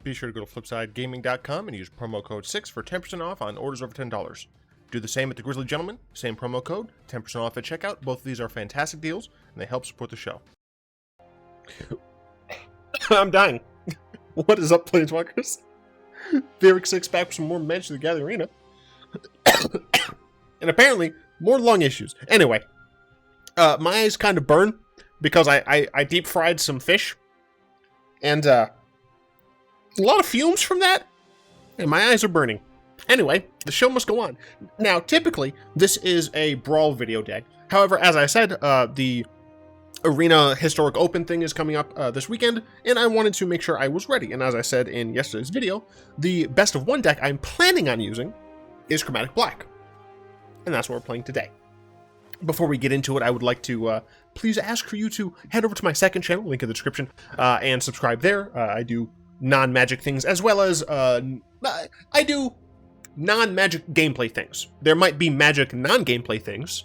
Be sure to go to flipsidegaming.com and use promo code 6 for 10% off on orders over $10. Do the same at the Grizzly Gentleman, same promo code, 10% off at checkout. Both of these are fantastic deals, and they help support the show. I'm dying. What is up, Planeswalkers? Varric 6 back with some more Magic the Gathering Arena. And apparently, more lung issues. Anyway, my eyes kind of burn because I deep fried some fish. And a lot of fumes from that. And my eyes are burning. Anyway, the show must go on. Now, typically, this is a Brawl video deck. However, as I said, the Arena Historic Open thing is coming up this weekend, and I wanted to make sure I was ready. And as I said in yesterday's video, the best of one deck I'm planning on using is Chromatic Black. And that's what we're playing today. Before we get into it, I would like to please ask for you to head over to my second channel, link in the description, and subscribe there. I do non-magic things, as well as I do non-magic gameplay things. There might be magic non-gameplay things.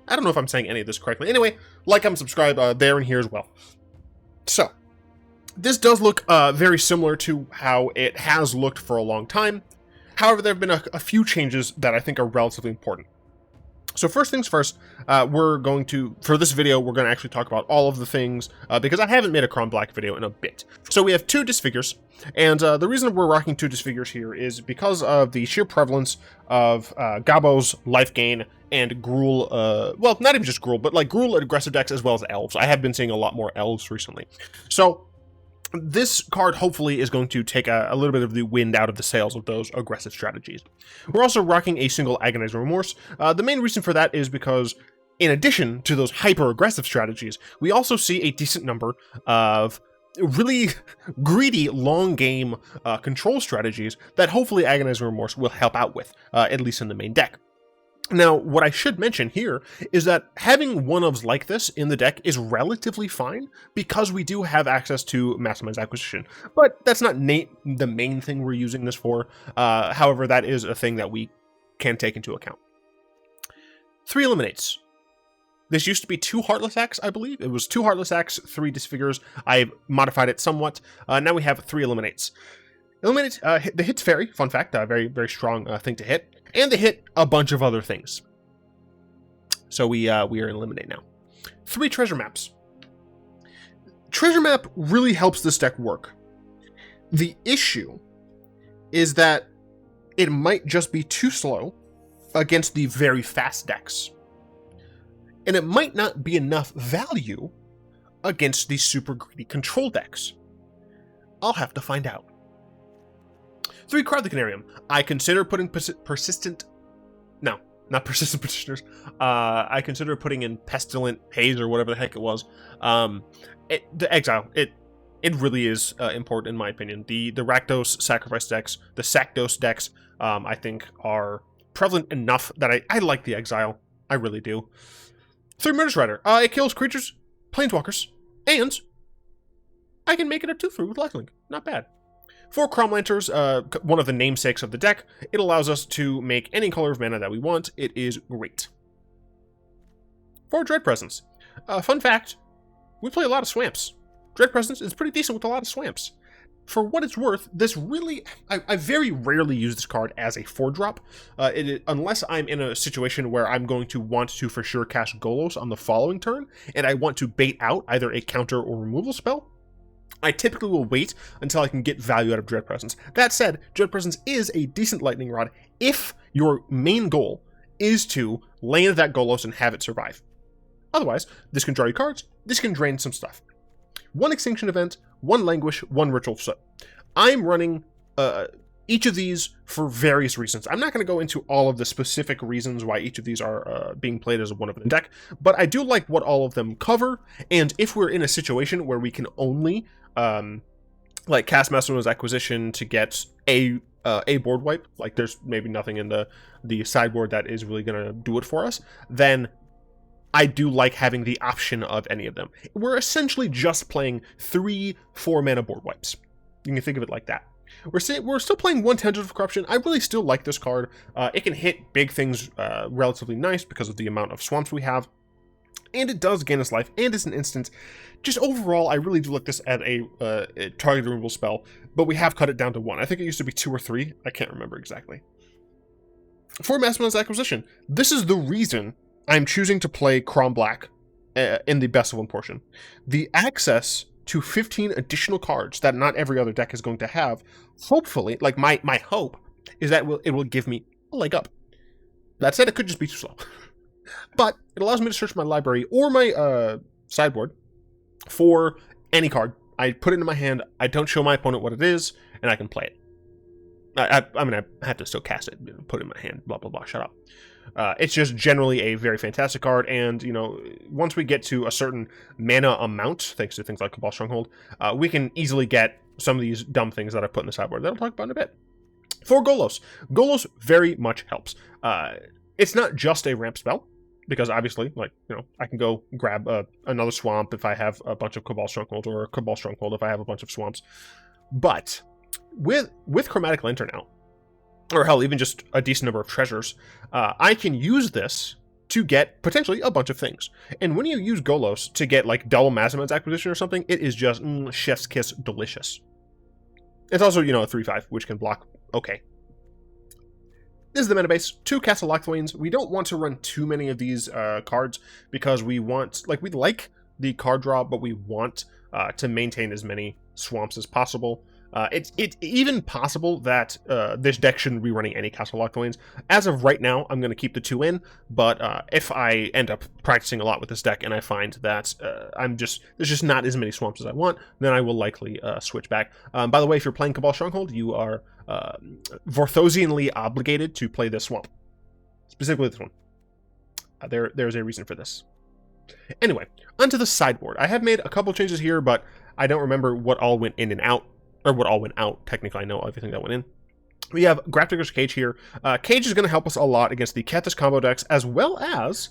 I don't know if I'm saying any of this correctly. Anyway, like and subscribe there and here as well. So, this does look very similar to how it has looked for a long time. However, there have been a few changes that I think are relatively important. So first things first, for this video, we're going to actually talk about all of the things, because I haven't made a Chrom Black video in a bit. So we have 2 Disfigures, and the reason we're rocking 2 Disfigures here is because of the sheer prevalence of Gobbos, Life Gain, and Gruul, well, not even just Gruul, but like Gruul aggressive decks as well as Elves. I have been seeing a lot more Elves recently. So this card hopefully is going to take a little bit of the wind out of the sails of those aggressive strategies. We're also rocking a single Agonizing Remorse. The main reason for that is because, in addition to those hyper-aggressive strategies, we also see a decent number of really greedy long-game control strategies that hopefully Agonizing Remorse will help out with, at least in the main deck. Now, what I should mention here is that having one-ofs like this in the deck is relatively fine because we do have access to Mastermind's Acquisition. But that's not the main thing we're using this for. However, that is a thing that we can take into account. 3 Eliminates. This used to be 2 Heartless Acts, I believe. It was 2 Heartless Acts, 3 Disfigures. I've modified it somewhat. Now we have 3 Eliminates. Eliminate, the hit's Fairy, fun fact, very, very strong thing to hit. And they hit a bunch of other things. So we are in Eliminate now. 3 Treasure Maps. Treasure Map really helps this deck work. The issue is that it might just be too slow against the very fast decks. And it might not be enough value against the super greedy control decks. I'll have to find out. 3 Carnarium. I consider putting persistent petitioners. I consider putting in Pestilent Haze or whatever the heck it was. The Exile. It really is important in my opinion. The Rakdos Sacrifice decks, the Sakdos decks, I think are prevalent enough that I like the Exile. I really do. 3 Murderous Rider. It kills creatures, planeswalkers, and I can make it a 2/3 with lifelink. Not bad. 4 Cabal Lanterns, one of the namesakes of the deck. It allows us to make any color of mana that we want. It is great. 4 Dread Presence. Fun fact, we play a lot of Swamps. Dread Presence is pretty decent with a lot of Swamps. For what it's worth, this really... I very rarely use this card as a 4-drop, unless I'm in a situation where I'm going to want to for sure cast Golos on the following turn, and I want to bait out either a counter or removal spell. I typically will wait until I can get value out of Dread Presence. That said, Dread Presence is a decent lightning rod if your main goal is to land that Golos and have it survive. Otherwise, this can draw you cards, this can drain some stuff. 1 Extinction Event, 1 Languish, 1 Ritual of Soot. I'm running each of these for various reasons. I'm not going to go into all of the specific reasons why each of these are being played as one of the deck, but I do like what all of them cover, and if we're in a situation where we can only like cast Mastermind's Acquisition to get a board wipe, like there's maybe nothing in the sideboard that is really going to do it for us, then I do like having the option of any of them. We're essentially just playing 3 4-mana board wipes. You can think of it like that. We're still playing 1 Tendrils of Corruption. I really still like this card. It can hit big things relatively nice because of the amount of swamps we have. and it does gain us life, and it's an instant. Just overall, I really do like this at a target removal spell, but we have cut it down to 1. I think it used to be 2 or 3. I can't remember exactly. For Mastermind's Acquisition, this is the reason I'm choosing to play Chrom Black in the best of 1 portion. The access to 15 additional cards that not every other deck is going to have, hopefully, like my hope, is that it will give me a leg up. That said, it could just be too slow. But it allows me to search my library or my sideboard for any card. I put it in my hand, I don't show my opponent what it is, and I can play it. I mean, I have to still cast it, put it in my hand, blah, blah, blah, shut up. It's just generally a very fantastic card, and, you know, once we get to a certain mana amount, thanks to things like Cabal Stronghold, we can easily get some of these dumb things that I put in the sideboard that I'll talk about in a bit. For Golos, Golos very much helps. It's not just a ramp spell, because obviously, like, you know, I can go grab another swamp if I have a bunch of Cabal Strongholds, or a Cabal Stronghold if I have a bunch of swamps. But with Chromatic Lantern out, or hell, even just a decent number of treasures, I can use this to get potentially a bunch of things. And when you use Golos to get like double Mastermind's Acquisition or something, it is just chef's kiss delicious. It's also, you know, a 3/5, which can block okay. This is the mana base. 2 Castle Locthwains. We don't want to run too many of these cards because we want, like, we like the card draw, but we want to maintain as many swamps as possible. It's even possible that this deck shouldn't be running any Castle Locthwains. As of right now, I'm going to keep the 2 in, but if I end up practicing a lot with this deck and I find that there's just not as many swamps as I want, then I will likely switch back. By the way, if you're playing Cabal Stronghold, you are Vorthosianly obligated to play this swamp. Specifically this one. There's a reason for this. Anyway, onto the sideboard. I have made a couple changes here, but I don't remember what all went in and out. Or what all went out. Technically, I know everything that went in. We have Grafdigger's Cage here. Cage is going to help us a lot against the Kethis combo decks, as well as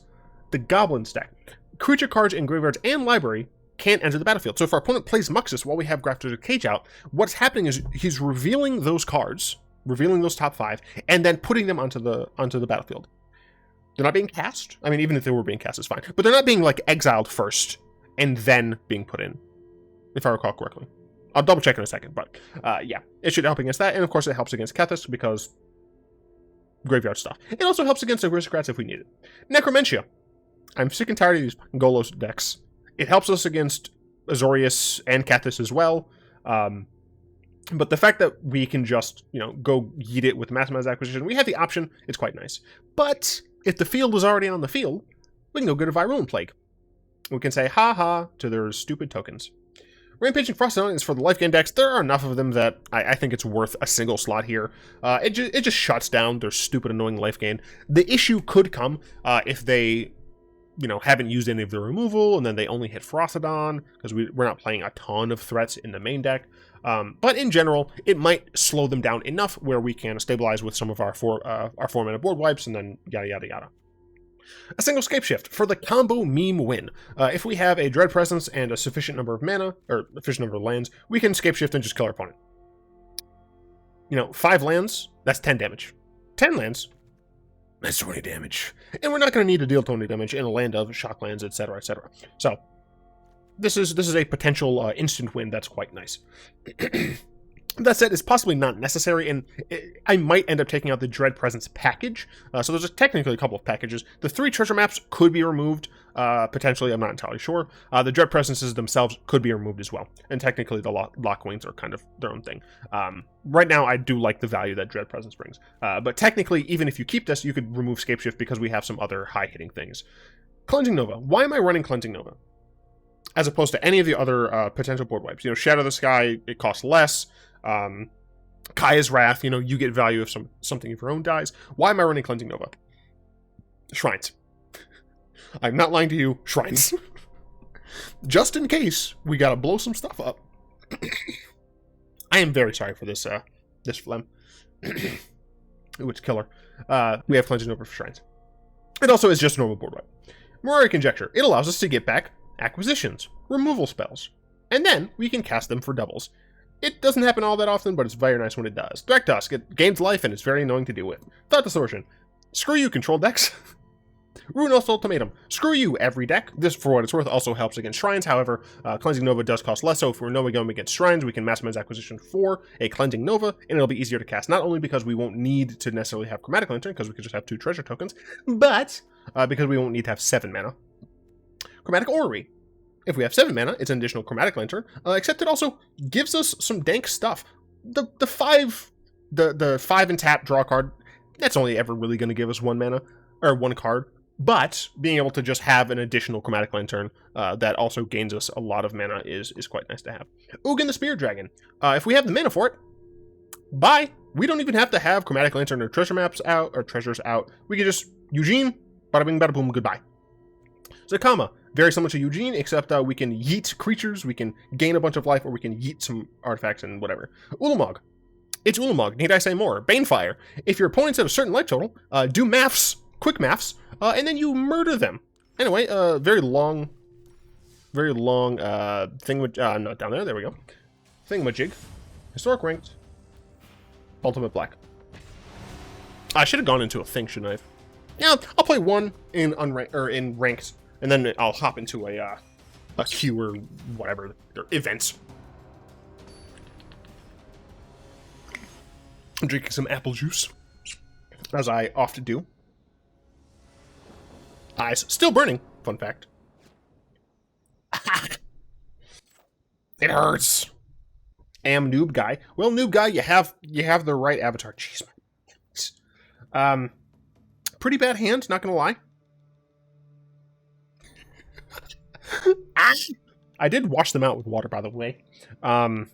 the Goblins deck. Creature cards in graveyards and library can't enter the battlefield. So if our opponent plays Muxus while we have Grafdigger's Cage out, what's happening is he's revealing those cards, revealing those top 5, and then putting them onto the battlefield. They're not being cast. I mean, even if they were being cast, it's fine. But they're not being, like, exiled first and then being put in, if I recall correctly. I'll double check in a second, but yeah, it should help against that, and of course it helps against Kethis because graveyard stuff. It also helps against Aristocrats if we need it. Necromentia. I'm sick and tired of these Golos decks. It helps us against Azorius and Kethis as well, but the fact that we can just, you know, go yeet it with Mastermind's Acquisition, we have the option, it's quite nice. But if the field is already on the field, we can go get a Virulent Plague. We can say ha-ha to their stupid tokens. Rampaging Ferocidon is for the life gain decks. There are enough of them that I think it's worth a single slot here. It just shuts down their stupid, annoying life gain. The issue could come if they, you know, haven't used any of the removal, and then they only hit Ferocidon, because we're not playing a ton of threats in the main deck. But in general, it might slow them down enough where we can stabilize with some of our 4-mana board wipes, and then yada, yada, yada. A single Scapeshift for the combo meme win. If we have a Dread Presence and a sufficient number of mana, or sufficient number of lands, we can Scapeshift and just kill our opponent. You know, 5 lands, that's 10 damage. 10 lands, that's 20 damage. And we're not going to need to deal 20 damage in a land of shock lands, etc., etc. So, this is a potential instant win that's quite nice. That said, it's possibly not necessary, and I might end up taking out the Dread Presence package. So there's technically a couple of packages. The 3 treasure maps could be removed, potentially, I'm not entirely sure. The Dread Presences themselves could be removed as well. And technically, the Locthwains are kind of their own thing. Right now, I do like the value that Dread Presence brings. But technically, even if you keep this, you could remove Scapeshift because we have some other high-hitting things. Cleansing Nova. Why am I running Cleansing Nova? As opposed to any of the other potential board wipes. You know, Shadow the Sky, it costs less. Kaya's Wrath, you know, you get value if something of your own dies. Why am I running Cleansing Nova? Shrines. I'm not lying to you. Shrines. Just in case we gotta blow some stuff up. I am very sorry for this phlegm. Ooh, it's killer. We have Cleansing Nova for Shrines. It also is just a normal board wipe. Mirari Conjecture. It allows us to get back acquisitions, removal spells, and then we can cast them for doubles. It doesn't happen all that often, but it's very nice when it does. Direct Dusk, it gains life and it's very annoying to deal with. Thought Distortion. Screw you, control decks. Ruinous Ultimatum. Screw you, every deck. This, for what it's worth, also helps against Shrines. However, Cleansing Nova does cost less, so if we're Nova going against Shrines, we can Mastermind's Acquisition for a Cleansing Nova, and it'll be easier to cast, not only because we won't need to necessarily have Chromatic Lantern, because we can just have 2 treasure tokens, but because we won't need to have 7 mana. Chromatic Orrery. If we have 7 mana, it's an additional Chromatic Lantern, except it also gives us some dank stuff. The 5 and tap draw card, that's only ever really going to give us 1 mana, or 1 card, but being able to just have an additional Chromatic Lantern that also gains us a lot of mana is quite nice to have. Ugin the Spear Dragon. If we have the mana for it, bye! We don't even have to have Chromatic Lantern or treasure maps out, or treasures out. We can just, Eugene, bada bing, bada boom, goodbye. Zacama. Very similar to Eugene, except we can yeet creatures, we can gain a bunch of life, or we can yeet some artifacts and whatever. Ulamog. It's Ulamog. Need I say more? Banefire. If your opponent's at a certain life total, do maths, quick maths, and then you murder them. Anyway, very long thing with, no, down there we go. Thingamajig. Historic ranked. Ultimate black. I should have gone into a thing, shouldn't I have? Yeah, I'll play 1 in unranked, or in ranked, and then I'll hop into a queue or whatever, or events. I'm drinking some apple juice, as I often do. Eyes still burning, fun fact. It hurts. Am noob guy. Well, noob guy, you have the right avatar. Jeez. Pretty bad hand, not gonna lie. I did wash them out with water, by the way. Oh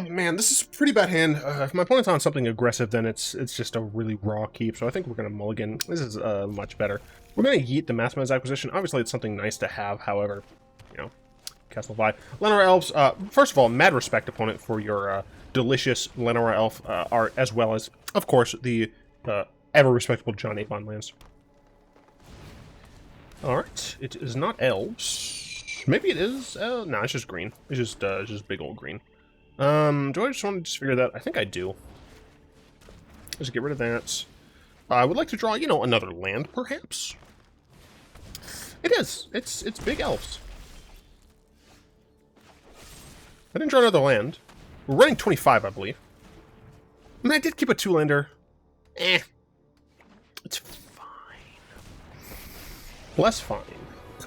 man, this is a pretty bad hand. If my opponent's on something aggressive, then it's just a really raw keep. So I think we're gonna mulligan. This is much better. We're gonna yeet the Mastermind's Acquisition. Obviously, it's something nice to have. However, you know, Castle Locthwain. Lenora Elves. First of all, mad respect, opponent, for your delicious Lenora Elf art, as well as, of course, the ever respectable John Avon lands. Alright, it is not elves. Maybe it is. No, it's just green. It's just big old green. Do I just want to disfigure that? I think I do. Just get rid of that. I would like to draw, you know, another land, perhaps. It is. It's big elves. I didn't draw another land. We're running 25, I believe. I mean, I did keep a 2-lander. It's less fine.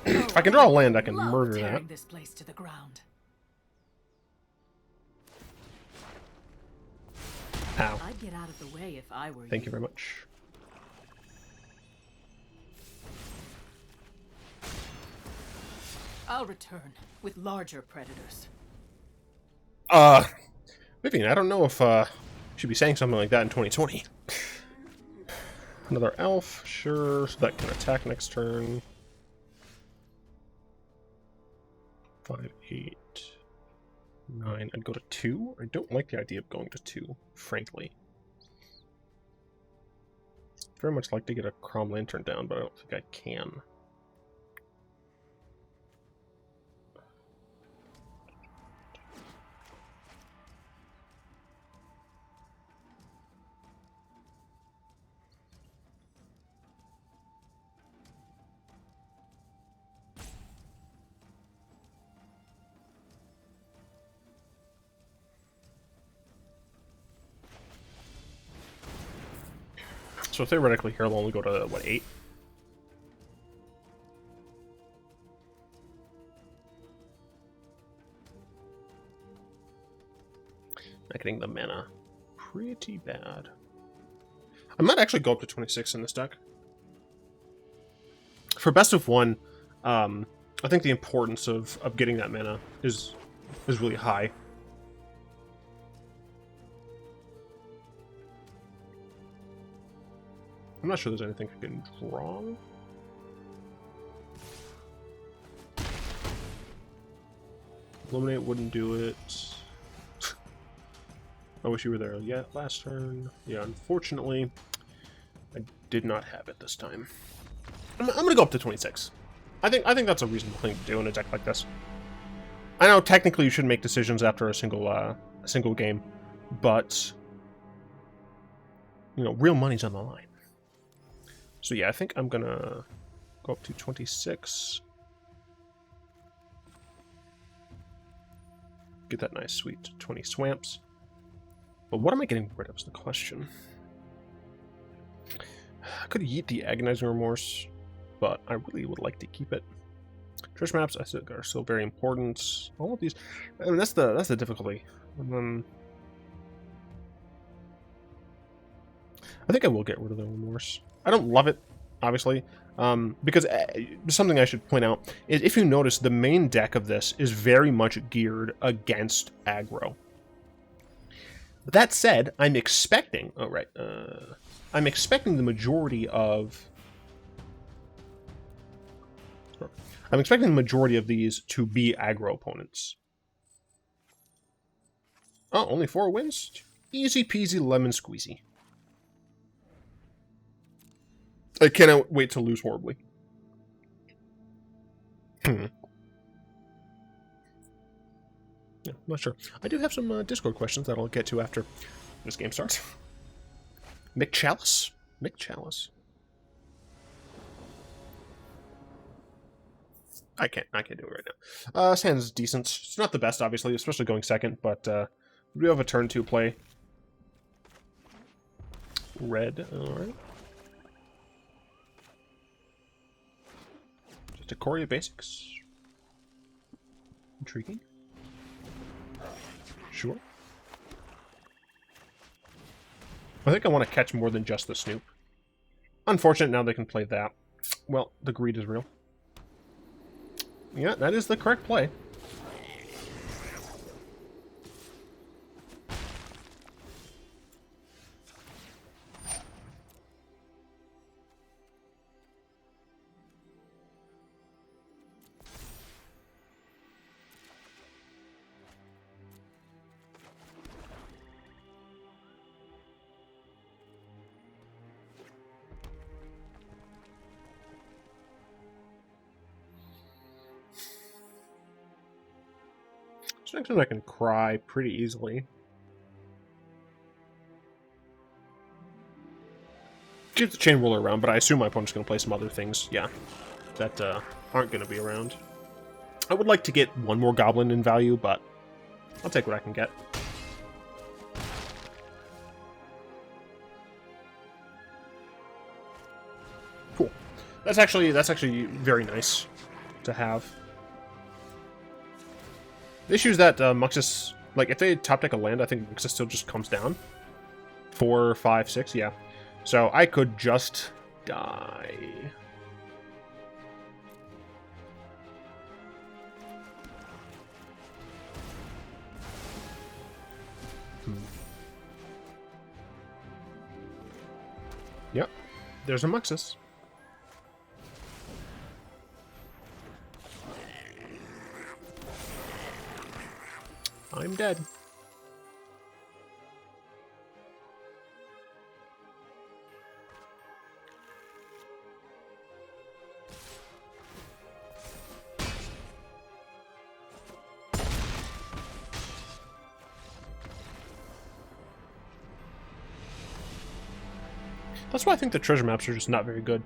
If I can draw a land, I can murder that. This place to the ground. Ow. I'd get out of the way if I were Thank you very much. I'll return with larger predators. Vivian, I don't know if you should be saying something like that in 2020. Another elf, sure, so that can attack next turn. 5, 8, 9. I'd go to 2. I don't like the idea of going to 2, frankly. Very much like to get a Crom Lantern down, but I don't think I can. So theoretically here I'll only go to, what, 8? Not getting the mana. Pretty bad. I might actually go up to 26 in this deck. For best of 1, I think the importance of getting that mana is really high. I'm not sure there's anything I can draw. Illuminate wouldn't do it. I wish you were there yet last turn. Yeah, unfortunately, I did not have it this time. I'm gonna go up to 26. I think that's a reasonable thing to do in a deck like this. I know technically you shouldn't make decisions after a single game, but you know, real money's on the line. So yeah, I think I'm gonna go up to 26. Get that nice sweet 20 swamps. But what am I getting rid of is the question. I could yeet the Agonizing Remorse, but I really would like to keep it. Treasure maps are still very important. All of these, I mean, that's the difficulty. And then I think I will get rid of the Remorse. I don't love it, obviously, because something I should point out is if you notice, the main deck of this is very much geared against aggro. That said, I'm expecting. Oh right, I'm expecting the majority of. I'm expecting the majority of these to be aggro opponents. Oh, only 4 wins? Easy peasy lemon squeezy. I cannot wait to lose horribly. Yeah, not sure. I do have some Discord questions that I'll get to after this game starts. Mick Chalice? Mick Chalice. I can't do it right now. This hand is decent. It's not the best, obviously, especially going second, but we do have a turn 2 play. Red, alright. Just a Coria basics. Intriguing. Sure. I think I want to catch more than just the Snoop. Unfortunate now they can play that. Well, the greed is real. Yeah, that is the correct play. So next time I can cry pretty easily. Keep the Chain Ruler around, but I assume my opponent's going to play some other things, yeah, that aren't going to be around. I would like to get one more Goblin in value, but I'll take what I can get. Cool. That's actually very nice to have. The issue is that Muxus, like, if they top deck a land, I think Muxus still just comes down. 4, 5, 6, yeah. So I could just die. Yep, there's a Muxus. I'm dead. That's why I think the treasure maps are just not very good.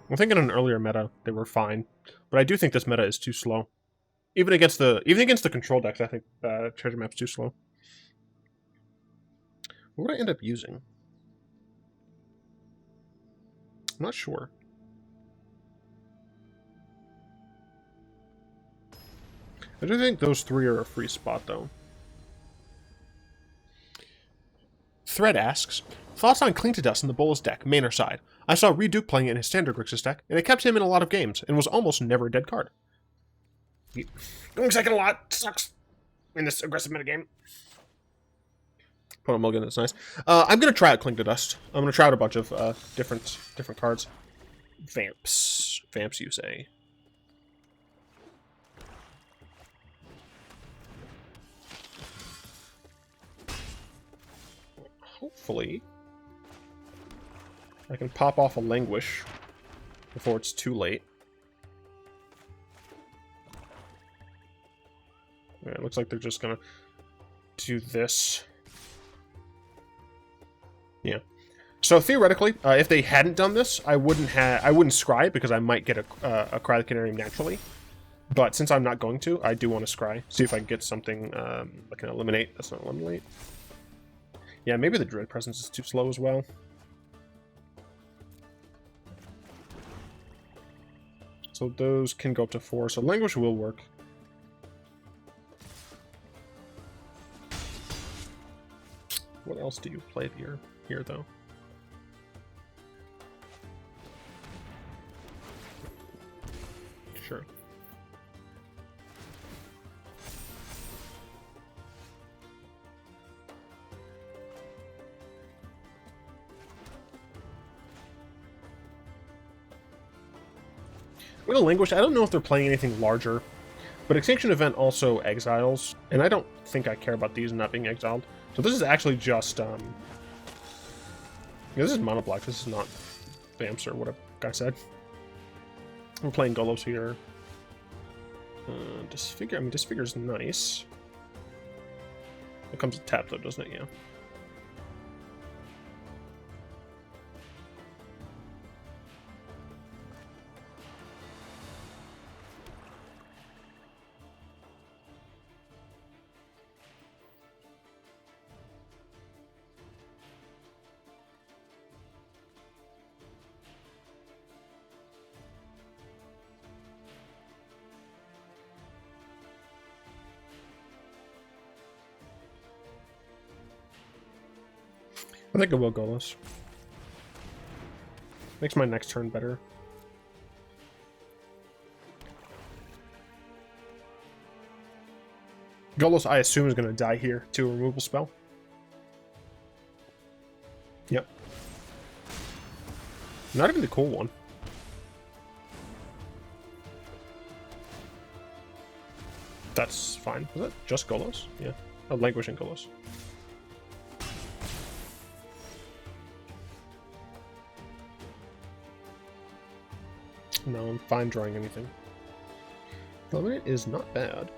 I think in an earlier meta they were fine, but I do think this meta is too slow. Even against the control decks, I think treasure map's too slow. What would I end up using? I'm not sure. I do think those 3 are a free spot, though. Thread asks, thoughts on Cling to Dust in the Bolas deck, main or side? I saw Reduke playing it in his standard Grixis deck, and it kept him in a lot of games, and was almost never a dead card. Going second a lot sucks in this aggressive metagame. Put on Mulligan, that's nice. I'm going to try out Cling to Dust. I'm going to try out a bunch of different cards. Vamps. Vamps, you say. Hopefully, I can pop off a Languish before it's too late. Yeah, it looks like they're just gonna do this. Yeah. So theoretically, if they hadn't done this, I wouldn't scry because I might get a Carnarium naturally. But since I'm not going to, I do want to scry. See if I can get something I can eliminate. That's not eliminate. Yeah, maybe the Dread Presence is too slow as well. So those can go up to 4. So Languish will work. What else do you play here though? Sure. With a Languish, I don't know if they're playing anything larger, but Extinction Event also exiles, and I don't think I care about these not being exiled. So this is actually just, yeah, this is mono black. This is not Vamps or whatever guy said. We're playing Golos here. Disfigure. I mean, Disfigure's nice. It comes with tap, though, doesn't it? Yeah. I think it will Golos. Makes my next turn better. Golos, I assume, is going to die here to a removal spell. Yep. Not even the cool one. That's fine. Was that just Golos? Yeah. Oh, Languish and Golos. No, I'm fine drawing anything. Eliminate is not bad.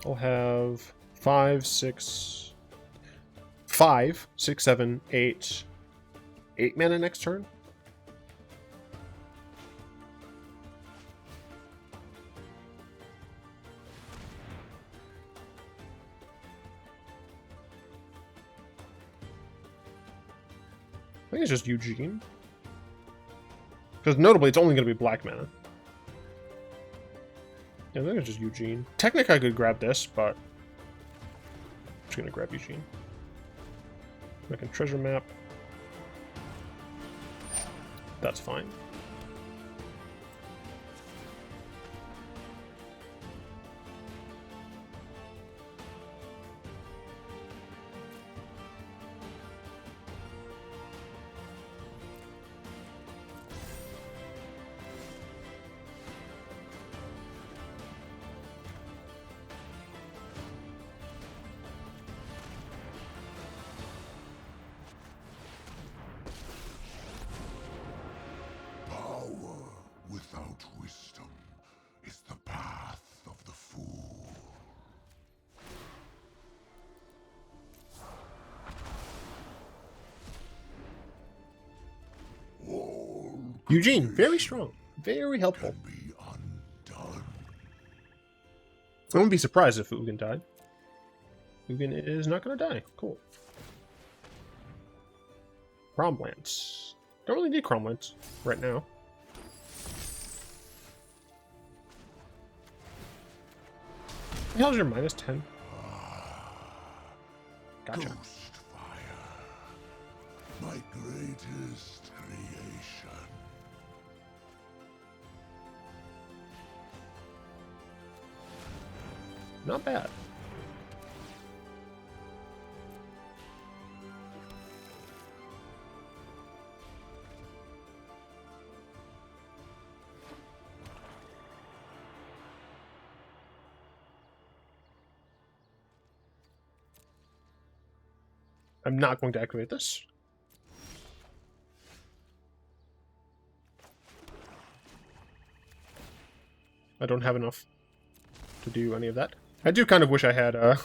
I'll have 5, 6, 7, 8 mana next turn. I think it's just Eugene. Because notably, it's only going to be black mana. Yeah, I think it's just Eugene. Technically, I could grab this, but I'm just going to grab Eugene. I can treasure map. That's fine. Without wisdom is the path of the fool. Eugene, very strong, very helpful. Can be undone. I wouldn't be surprised if Ugin died. Ugin is not going to die. Cool. Cromlance. Don't really need Cromlance right now. How's your minus 10? Gotcha. Ghost fire, my greatest creation. Not bad. I'm not going to activate this. I don't have enough to do any of that. I do kind of wish I had a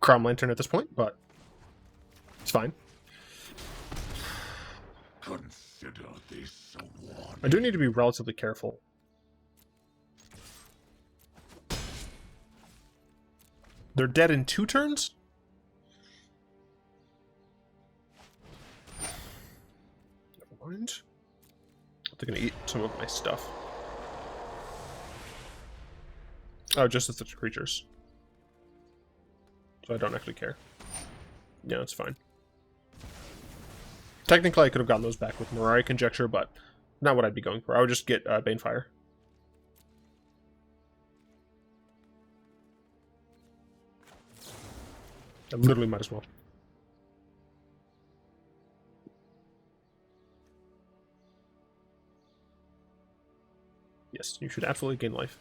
Cabal Lantern at this point, but it's fine. Consider this a warning. I do need to be relatively careful. They're dead in 2 turns? Never mind. They're gonna eat some of my stuff. Oh, just as such creatures. So I don't actually care. Yeah, it's fine. Technically, I could have gotten those back with Mirari Conjecture, but not what I'd be going for. I would just get Banefire. I literally might as well. Yes, you should absolutely gain life.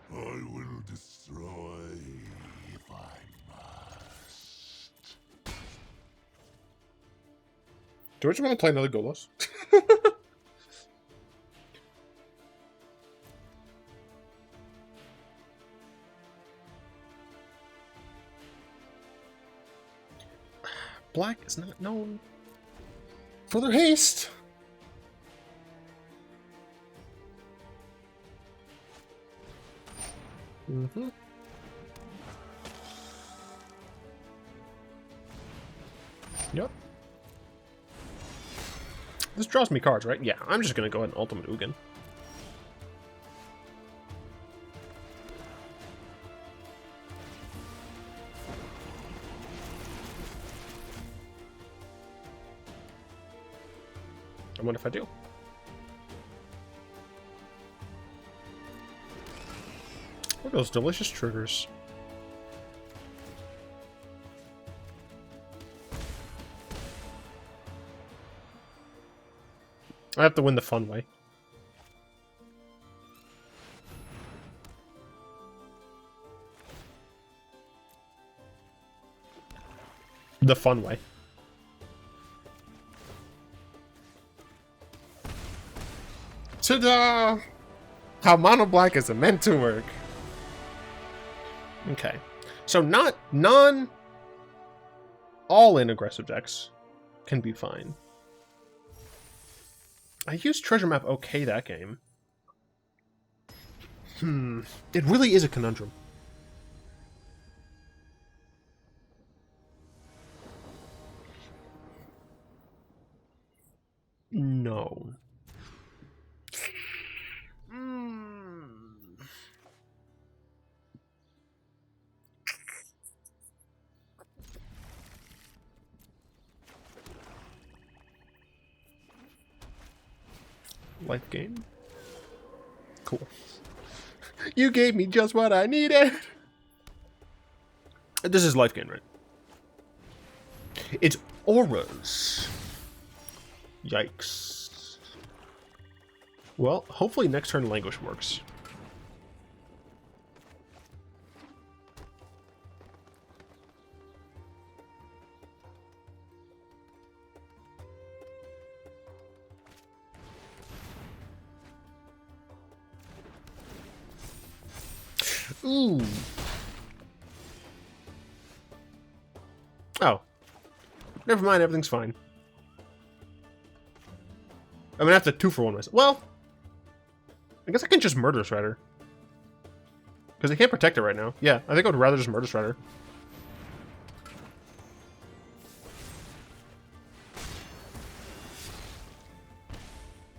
I will destroy if I must. Do I just want to play another Golos? Black is not known for their haste. Mm-hmm. Yep. This draws me cards, right? Yeah, I'm just gonna go ahead and Ultimate Ugin. I wonder if I do. Look at those delicious triggers. I have to win the fun way. The fun way. Ta-da! How Mono Black is meant to work. Okay. So all-in aggressive decks can be fine. I used Treasure Map okay that game. It really is a conundrum. No. Life gain. Cool. You gave me just what I needed. This is life gain, right? It's auras. Yikes. Well, hopefully next turn Languish works. Ooh. Oh. Never mind, everything's fine. I'm gonna have to 2-for-1 myself. Well, I guess I can just Murderous Rider. Because I can't protect it right now. Yeah, I think I would rather just Murderous Rider.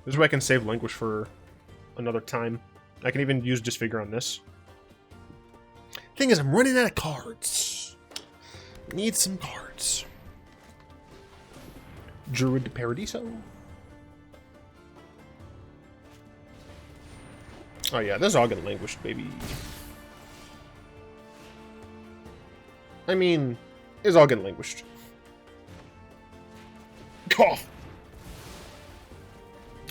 This way I can save Languish for another time. I can even use Disfigure on this. Thing is, I'm running out of cards. Need some cards. Druid to Paradiso. Oh yeah, this is all gonna Languish, baby. I mean, it's all getting languished. Cough.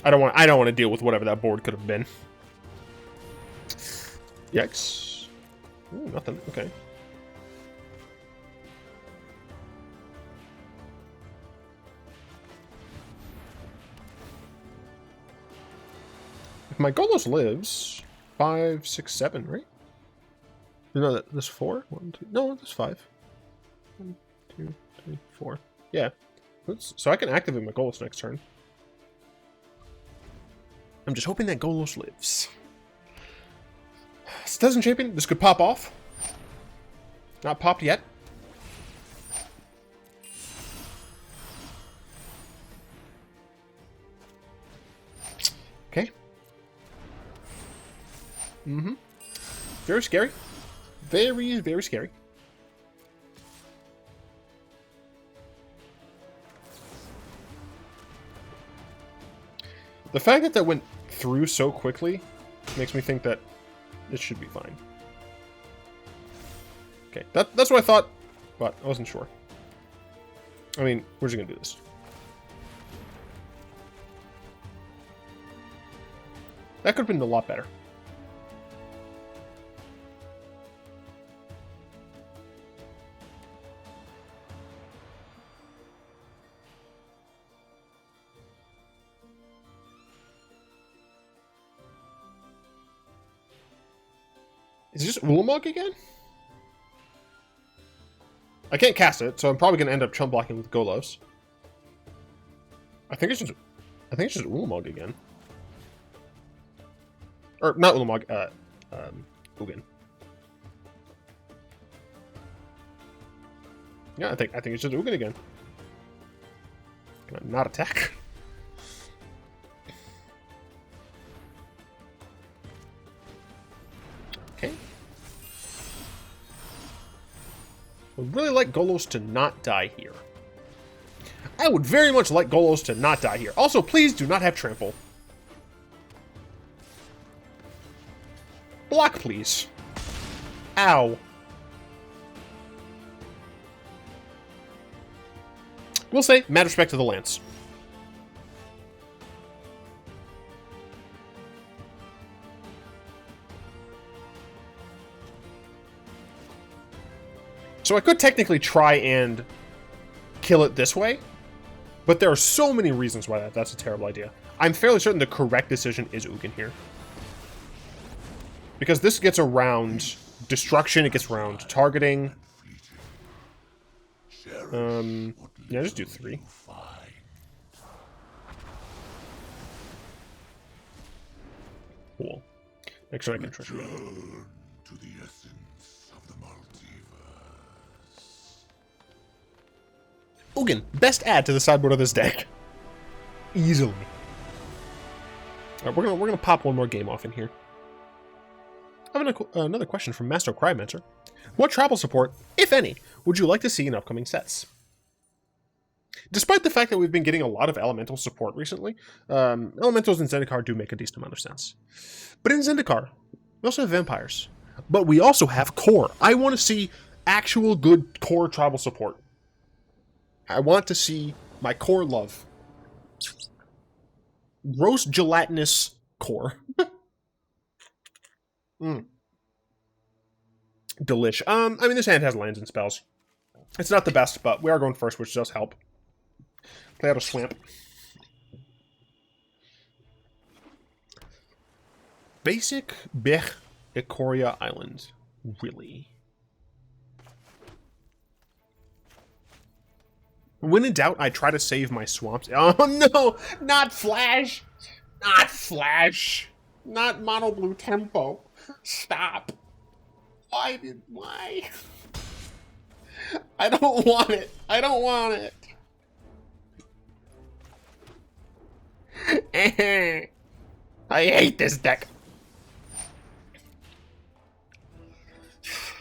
I don't want to deal with whatever that board could have been. Yikes. Ooh, nothing. Okay. If my Golos lives, 5, 6, 7, right? No, this 4? 1, 2. No, this 5. 1, 2, 3, 4. Yeah. So I can activate my Golos next turn. I'm just hoping that Golos lives. Citizen Champion, this could pop off. Not popped yet. Okay. Mm-hmm. Very scary. Very, very scary. The fact that that went through so quickly makes me think that it should be fine. Okay, that's what I thought, but I wasn't sure. I mean, we're just gonna do this. That could have been a lot better. Is this Ulamog again? I can't cast it, so I'm probably gonna end up chump blocking with Golos. I think it's just Ulamog again. Or not Ulamog, Ugin. Yeah, I think it's just Ugin again. Can I not attack? Okay. I would really like Golos to not die here. I would very much like Golos to not die here. Also, please do not have trample. Block, please. Ow. We'll say, mad respect to the lance. So I could technically try and kill it this way, but there are so many reasons why that's a terrible idea. I'm fairly certain the correct decision is Ugin here. Because this gets around destruction, it gets around targeting. Yeah, just do 3. Cool. Make sure I can trigger it. Ugin, best add to the sideboard of this deck. Easily. Alright, we're gonna pop one more game off in here. I have another question from Master Crymancer. What tribal support, if any, would you like to see in upcoming sets? Despite the fact that we've been getting a lot of elemental support recently, elementals in Zendikar do make a decent amount of sense. But in Zendikar, we also have vampires. But we also have core. I want to see actual good core tribal support. I want to see my core love. Gross gelatinous core. Delish. I mean, this hand has lands and spells. It's not the best, but we are going first, which does help. Play out a swamp. Basic Bech Ikoria Island. Really? When in doubt, I try to save my swamps. Oh no! Not Flash! Not Flash! Not Mono Blue Tempo. Stop. Why? I don't want it. I don't want it. I hate this deck.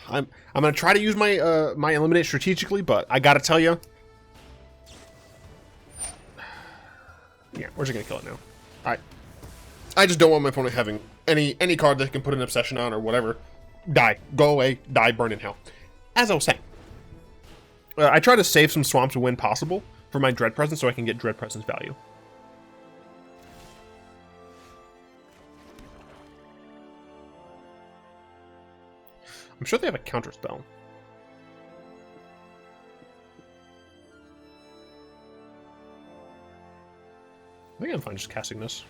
I'm gonna try to use my my eliminate strategically, but I gotta tell you. Yeah, we're just gonna kill it now. I just don't want my opponent having any card that can put an obsession on or whatever. Die. Go away. Die. Burn in hell. As I was saying, I try to save some swamps when possible for my Dread Presence so I can get Dread Presence value. I'm sure they have a counter spell. I think I'm fine just casting this.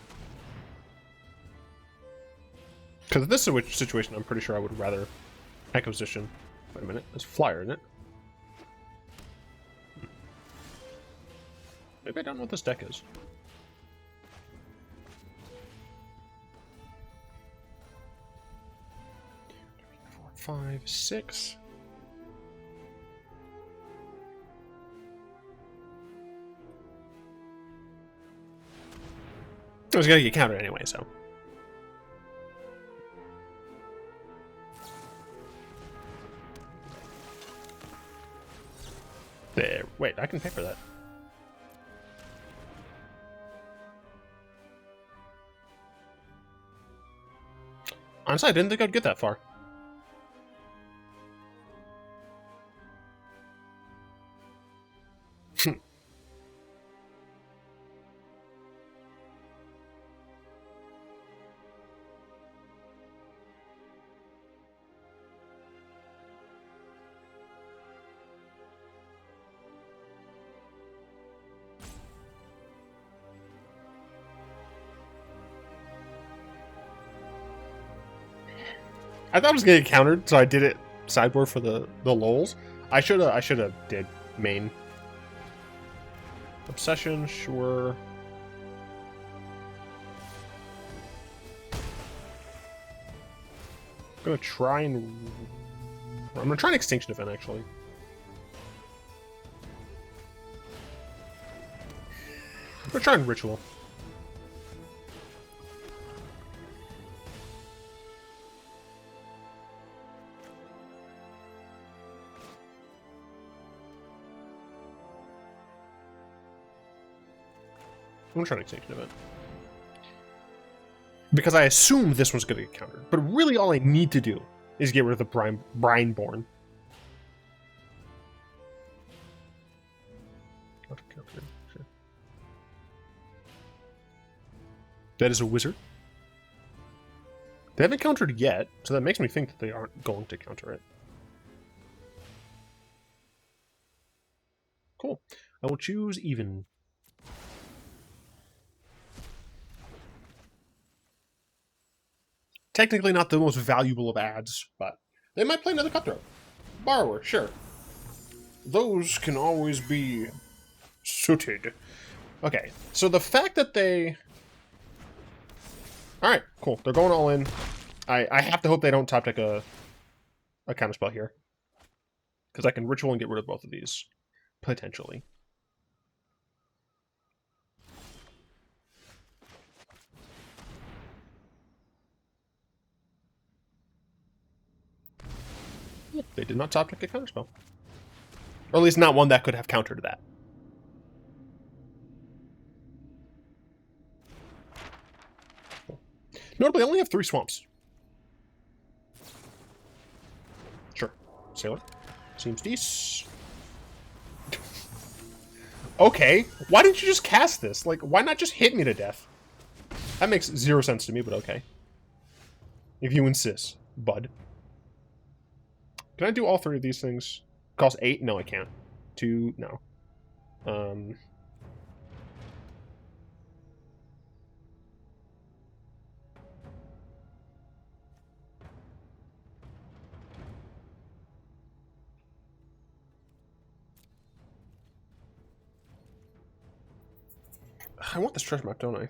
Because in this situation, I'm pretty sure I would rather Acquisition. Wait a minute, there's Flyer in it. Maybe I don't know what this deck is. Four, 5, 6. I was gonna get countered anyway, so. There. Wait, I can pay for that. Honestly, I didn't think I'd get that far. I thought I was gonna get countered, so I did it sideboard for the lols. I should have did main. Obsession, sure. I'm gonna try and Extinction Event actually. I'm gonna try and Ritual. I'm gonna try an Extinction Event. Because I assume this one's gonna get countered. But really all I need to do is get rid of the Brineborn. That is a wizard. They haven't countered yet, so that makes me think that they aren't going to counter it. Cool. I will choose even. Technically not the most valuable of ads, but they might play another Cutthroat. Borrower, sure. Those can always be suited. Okay, so the fact that they... Alright, cool. They're going all in. I have to hope they don't top deck a counterspell here. Because I can Ritual and get rid of both of these. Potentially. They did not top deck a counterspell. Or at least not one that could have countered that. Notably, I only have 3 swamps. Sure. Sailor. Seems decent. Okay. Why didn't you just cast this? Like, why not just hit me to death? That makes 0 sense to me, but okay. If you insist, bud. Can I do all 3 of these things? Cost 8? No, I can't. 2? No. I want this treasure map, don't I?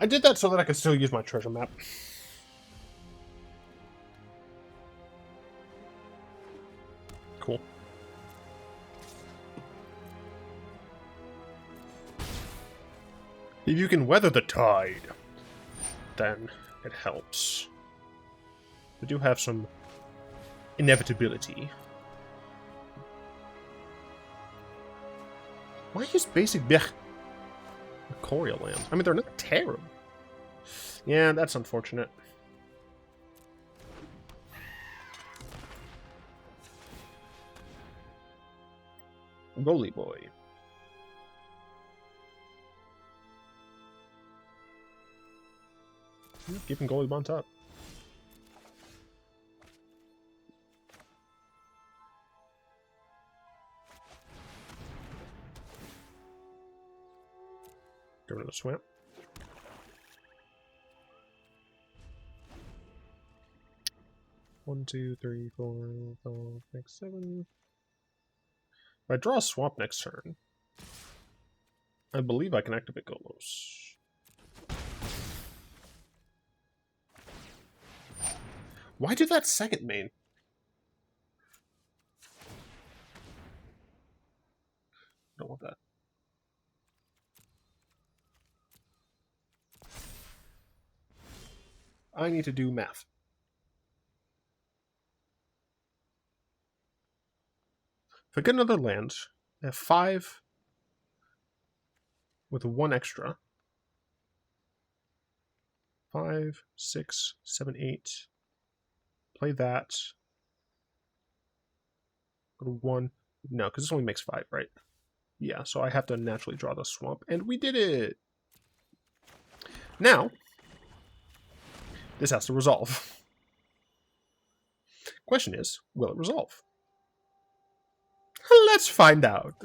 I did that so that I could still use my treasure map. Cool. If you can weather the tide, then it helps. We do have some inevitability. Why use basic Coria land? I mean, they're not terrible. Yeah, that's unfortunate. Goalie boy. Keeping goalie on top. Go to the swamp. One, two, three, 4, 5, 6, 7. If I draw a swamp next turn, I believe I can activate Golos. Why do that second main? Don't want that. I need to do math. If I get another land, I have 5 with 1 extra. 5, 6, 7, 8. Play that. Go to 1. No, because this only makes 5, right? Yeah, so I have to naturally draw the swamp. And we did it! Now, this has to resolve. Question is, will it resolve? Let's find out.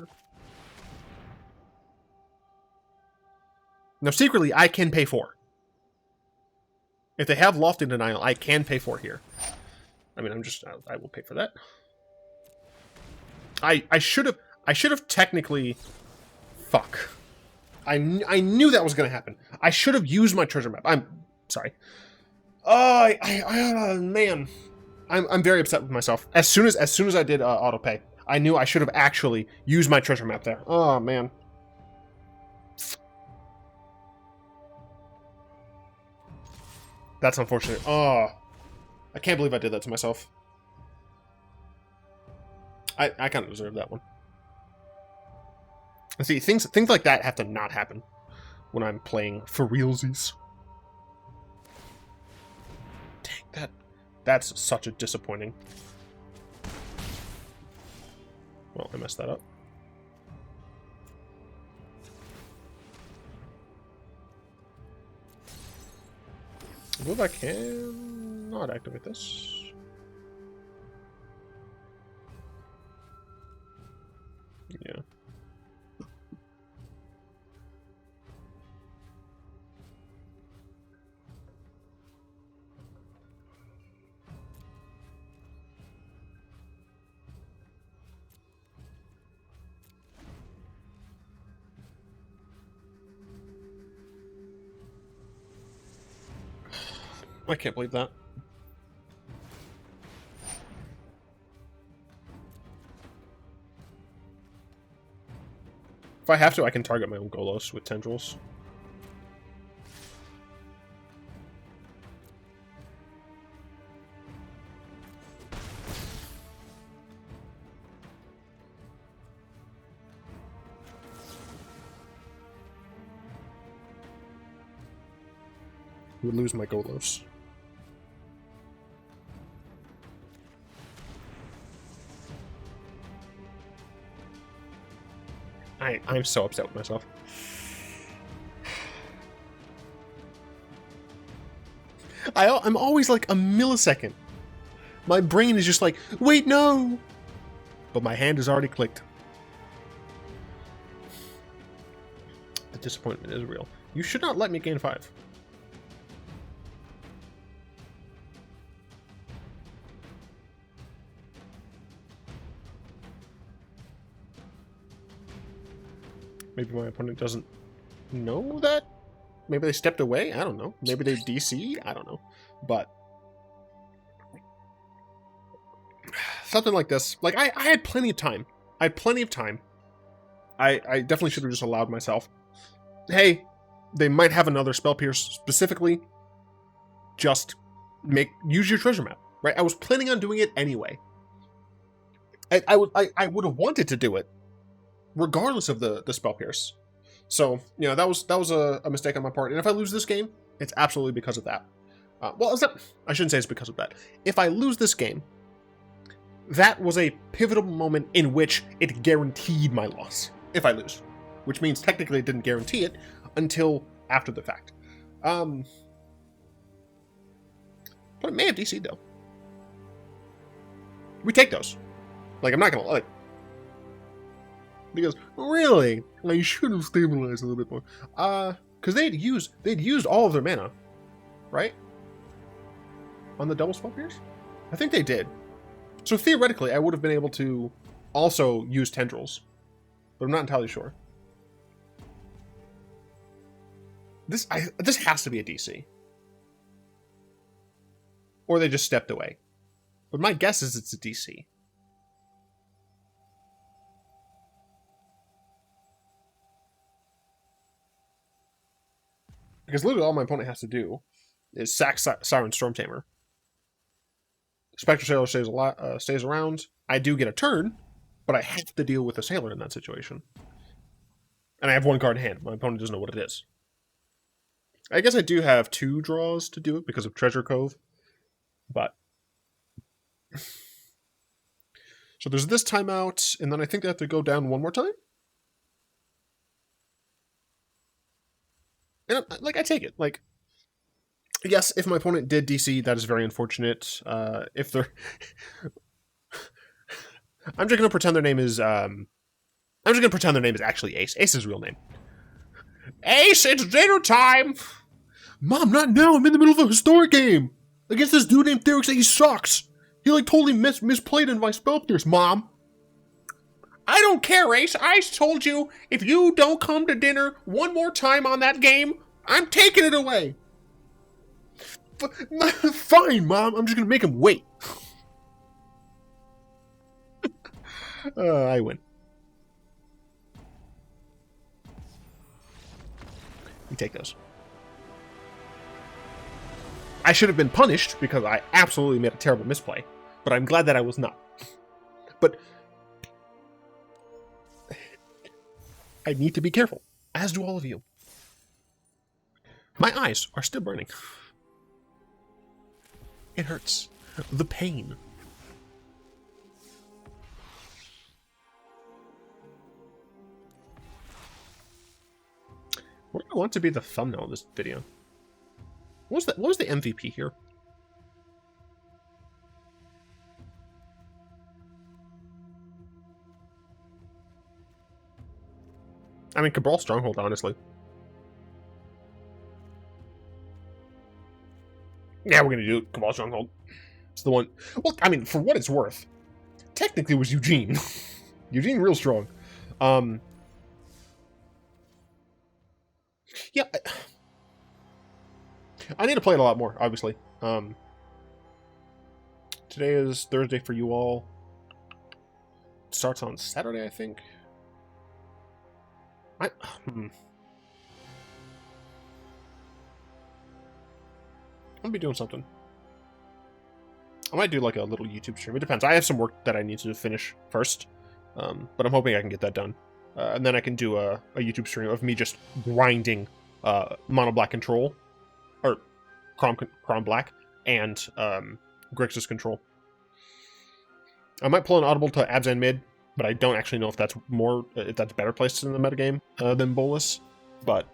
Now, secretly, I can pay 4. If they have Lofty Denial, I can pay 4 here. I mean, I will pay for that. I should have technically, fuck. I knew that was going to happen. I should have used my treasure map. I'm sorry. Man. I'm very upset with myself. As soon as I did auto pay, I knew I should have actually used my treasure map there. Oh, man. That's unfortunate. Oh, I can't believe I did that to myself. I kind of deserve that one. See, things like that have to not happen when I'm playing for realsies. Dang, that's such a disappointing. Well, I messed that up. I believe I can not activate this. Yeah. I can't believe that. If I have to, I can target my own Golos with Tendrils. Would lose my Golos. I'm so upset with myself. I'm always like a millisecond. My brain is just like, wait, no! But my hand has already clicked. The disappointment is real. You should not let me gain 5. Maybe my opponent doesn't know that Maybe they stepped away. I don't know. Maybe they DC. I don't know. But something like this. Like, I had plenty of time. I had plenty of time. I definitely should have just allowed myself. Hey, they might have another Spell Pierce. Specifically, just use your treasure map. Right? I was planning on doing it anyway. I would have wanted to do it, regardless of the Spell Pierce. So, you know, that was a mistake on my part. And if I lose this game, it's absolutely because of that. Well, I shouldn't say it's because of that. If I lose this game, that was a pivotal moment in which it guaranteed my loss if I lose. Which means technically it didn't guarantee it until after the fact. But it may have DC'd though. We take those. Like, I'm not gonna like. Because really, I should have stabilized a little bit more. Because they'd used all of their mana, right? On the double Spell Pierce? I think they did. So theoretically, I would have been able to also use Tendrils, but I'm not entirely sure. This has to be a DC, or they just stepped away. But my guess is it's a DC. Because literally all my opponent has to do is sack Siren Stormtamer. Spectre Sailor stays around. I do get a turn, but I have to deal with a Sailor in that situation. And I have one card in hand. My opponent doesn't know what it is. I guess I do have 2 draws to do it because of Treasure Cove. But so there's this timeout, and then I think they have to go down one more time. And like, I take it. Like, yes, if my opponent did DC, that is very unfortunate. If they're, I'm just gonna pretend their name is actually Ace. Ace's real name. Ace, it's dinner time. Mom, not now. I'm in the middle of a historic game against this dude named Therix. He sucks. He like totally misplayed in my Spell Pierce. Mom. I don't care, Ace. I told you, if you don't come to dinner one more time on that game, I'm taking it away. Fine, Mom. I'm just going to make him wait. I win. We take those. I should have been punished because I absolutely made a terrible misplay, but I'm glad that I was not. But I need to be careful, as do all of you. My eyes are still burning. It hurts. The pain. What do I want to be the thumbnail of this video? What was the MVP here? I mean, Cabal Stronghold, honestly. Yeah, we're gonna do Cabal Stronghold. It's the one. Well, I mean, for what it's worth, technically it was Eugene. Eugene real strong. Yeah. I need to play it a lot more, obviously. Today is Thursday for you all. It starts on Saturday, I think. I'm gonna be doing something. I might do like a little YouTube stream. It depends. I have some work that I need to finish first, but I'm hoping I can get that done, and then I can do a YouTube stream of me just grinding Mono Black Control, or Chrom Black, and Grixis Control. I might pull an audible to Abzan mid, but I don't actually know if that's better placed in the metagame than Bolus. But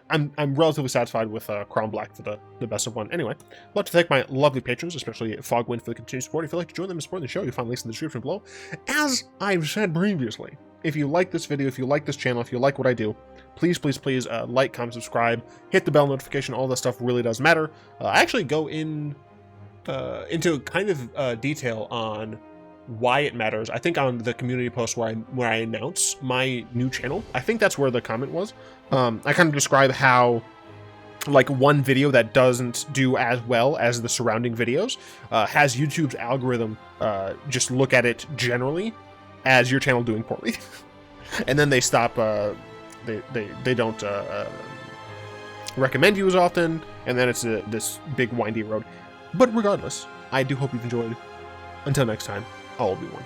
I'm relatively satisfied with Chrom Black for the best of one. Anyway, I'd like to thank my lovely patrons, especially Fogwind, for the continued support. If you'd like to join them and support the show, you'll find links in the description below. As I've said previously, if you like this video, if you like this channel, if you like what I do, please like, comment, subscribe, hit the bell notification. All that stuff really does matter. I actually go into kind of detail on why it matters. I think on the community post where I announce my new channel, I think that's where the comment was. I kind of describe how like one video that doesn't do as well as the surrounding videos, has YouTube's algorithm just look at it generally as your channel doing poorly, and then they stop. They don't recommend you as often, and then it's this big windy road. But regardless, I do hope you've enjoyed. Until next time, I'll be one.